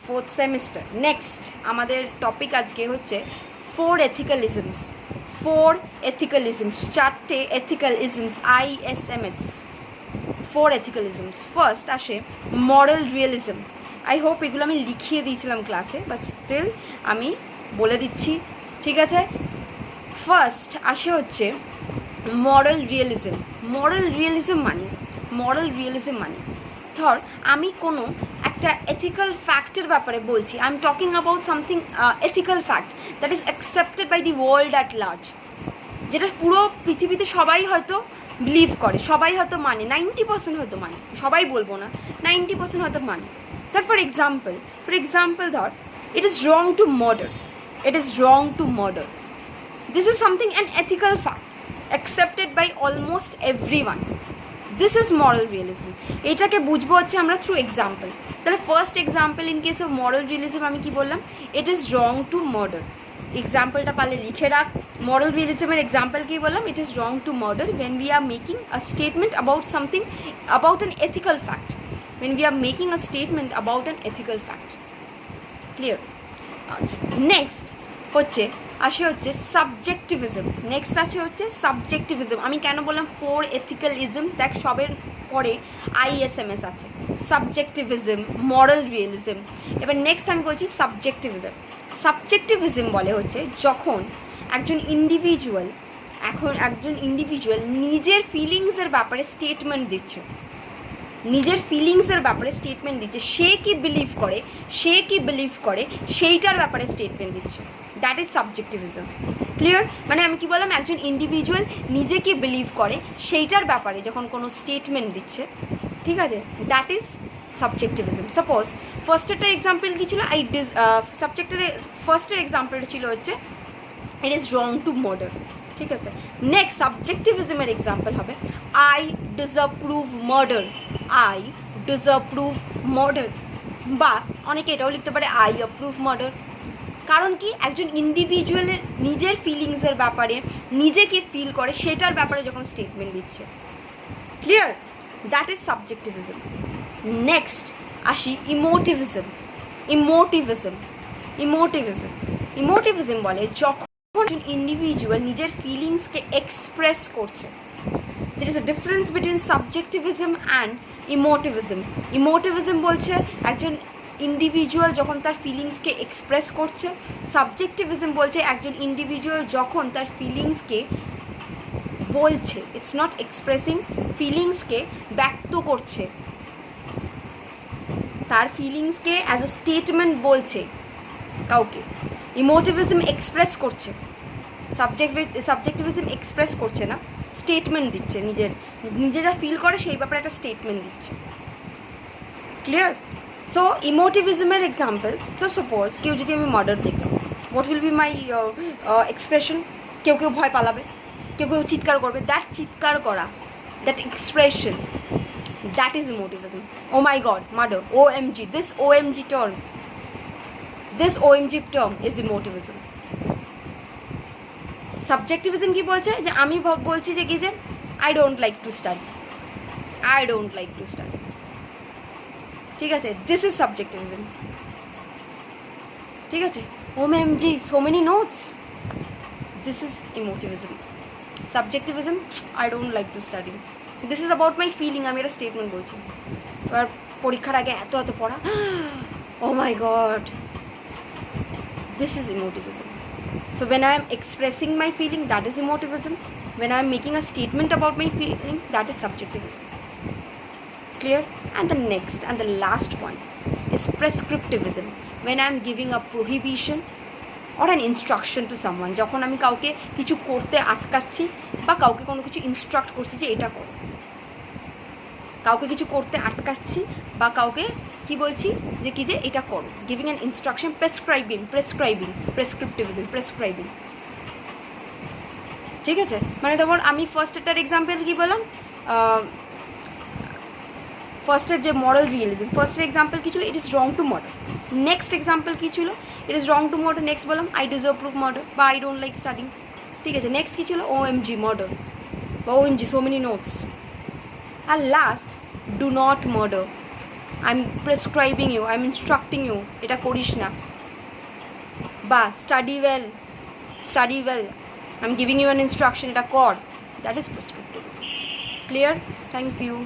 4th semester. Next আমাদের topic আজকে হচ্ছে 4 এথিক্যালিজমস। 4 এথিক্যালিজমস, 4টে এথিক্যালিজমস, ISMS, 4 এথিক্যালিজমস। ফার্স্ট আসে মরাল রিয়েলিজম। আই হোপ এগুলো আমি লিখিয়ে দিয়েছিলাম ক্লাসে, বাট স্টিল আমি বলে দিচ্ছি, ঠিক আছে? ফার্স্ট আসে হচ্ছে মরাল রিয়েলিজম। মরাল রিয়েলিজম মানে ধর আমি কোনো একটা এথিক্যাল ফ্যাক্টের ব্যাপারে বলছি, I am talking about something ethical fact that is accepted by the world at large, যেটা পুরো পৃথিবীতে সবাই হয়তো বিলিভ করে, সবাই হয়তো মানে, 90% হয়তো মানে, সবাই বলবো না, 90% হয়তো মানে। ধর ফর এক্সাম্পল ধর ইট is wrong to murder, this is something an ethical fact accepted by almost everyone. This is moral realism. এটাকে বুঝবো হচ্ছে আমরা থ্রু এক্সাম্পল। তাহলে first example in case of moral realism আমি কি বললাম, it is wrong to murder. এক্সাম্পলটা পারলে লিখে রাখ। মরাল রিয়েলিজমের এক্সাম্পল কি বললাম, it is wrong to murder when we are making a statement about something, about an ethical fact, when we are making a statement about an ethical fact. Clear? আচ্ছা, next হচ্ছে সাবজেক্টিভিজম। আমি কেন বললাম 4 এথিক্যালিজমস, দেখ সবের পরে ISMS আছে, সাবজেক্টিভিজম, মরাল রিয়েলিজম। এবার নেক্সট আমি বলছি সাবজেক্টিভিজম বলে হচ্ছে যখন একজন ইন্ডিভিজুয়াল নিজের ফিলিংসের ব্যাপারে স্টেটমেন্ট দিচ্ছে, সে কি বিলিভ করে সেইটার ব্যাপারে স্টেটমেন্ট দিচ্ছে, দ্যাট ইজ সাবজেক্টিভিজম। ক্লিয়ার? মানে আমি কি বললাম, একজন ইন্ডিভিজুয়াল নিজে কি বিলিভ করে সেইটার ব্যাপারে যখন কোনো স্টেটমেন্ট দিচ্ছে, ঠিক আছে, দ্যাট ইজ সাবজেক্টিভিজম। সাপোজ ফার্স্টের এক্সাম্পল কী ছিল, ফার্স্টের এক্সাম্পলটা ছিল হচ্ছে ইট ইজ রং টু মার্ডার, ঠিক আছে। নেক্সট সাবজেক্টিভিজমের এক্সাম্পল হবে আই ডিসঅ্যাপ্রুভ মার্ডার, বা অনেকে এটাও লিখতে পারে আই অ্যাপ্রুভ মার্ডার। কারণ কি, একজন ইন্ডিভিজুয়ালের নিজের ফিলিংসের ব্যাপারে, নিজে কি ফিল করে সেটার ব্যাপারে যখন স্টেটমেন্ট দিচ্ছে। Clear? That is subjectivism. Next আসি ইমোটিভিজম বলে যখন একজন ইন্ডিভিজুয়াল নিজের ফিলিংসকে এক্সপ্রেস করছে। There is a difference between subjectivism and emotivism. Emotivism বলছে একজন ইন্ডিভিজুয়াল যখন তার ফিলিংসকে এক্সপ্রেস করছে, সাবজেক্টিভিজম বলছে একজন ইন্ডিভিজুয়াল যখন তার ফিলিংসকে বলছে, ইটস নট এক্সপ্রেসিং, ফিলিংসকে ব্যক্ত করছে, তার ফিলিংসকে অ্যাজ আ স্টেটমেন্ট বলছে কাউকে। ইমোটিভিজম এক্সপ্রেস করছে, সাবজেক্টিভিজম এক্সপ্রেস করছে না, স্টেটমেন্ট দিচ্ছে, নিজে যা ফিল করে সেই ব্যাপারে একটা স্টেটমেন্ট দিচ্ছে। ক্লিয়ার? সো ইমোটিভিজমের এক্সাম্পল, তো সাপোজ কেউ যদি আমি মার্ডার দেখলাম, what will be my expression? কেউ ভয় পালাবে, কেউ চিৎকার করবে, দ্যাট চিৎকার করা, that expression, that is emotivism. Oh my god, murder, OMG, this OMG term is emotivism. Subjectivism কি বলছে, যে আমি বলছি যে কি, যে I don't like to study, ঠিক আছে, দিস ইজ সাবজেক্টিভিজম। ঠিক আছে, OMG, so many notes, this is emotivism. Subjectivism, I don't like to study, this is about my feeling, আমি একটা স্টেটমেন্ট বলছি। এবার পরীক্ষার আগে এত পড়া, oh my god, this is emotivism. So when I am expressing my feeling, that is emotivism. When I am making a statement about my feeling, that is subjectivism. Clear? And the next and the last one is prescriptivism. When I am giving a prohibition or an instruction to someone, যখন আমি কাউকে কিছু করতে আটকাচ্ছি বা কাউকে কোনো কিছু instruct করছি যে এটা করো, কাউকে কিছু করতে আটকাচ্ছি বা কাউকে কি বলছি যে কি, যে এটা করো, গিভিং অ্যান ইনস্ট্রাকশন, প্রেসক্রাইবিং। ঠিক আছে, মানে তারপর আমি ফার্স্টেরটার এক্সাম্পল কি বললাম, ফার্স্টের যে মরাল রিয়েলিজম, ফার্স্টের এক্সাম্পল কী ছিল, it is wrong to murder. Next example কী ছিল, it is wrong to murder. Next বললাম আই ডিসঅ্যাপ্রুভ মার্ডার বা আই ডোন্ট লাইক স্টাডিং। ঠিক আছে, নেক্সট কী ছিল, OMG মার্ডার বা OMG সো মেনি নোটস। আর last, do not murder. I am prescribing you, I am instructing you এটা করিস না, বা study well, I am giving you an instruction এটা কর, that is প্রেসক্রিপটিভিজম। Clear? Thank you.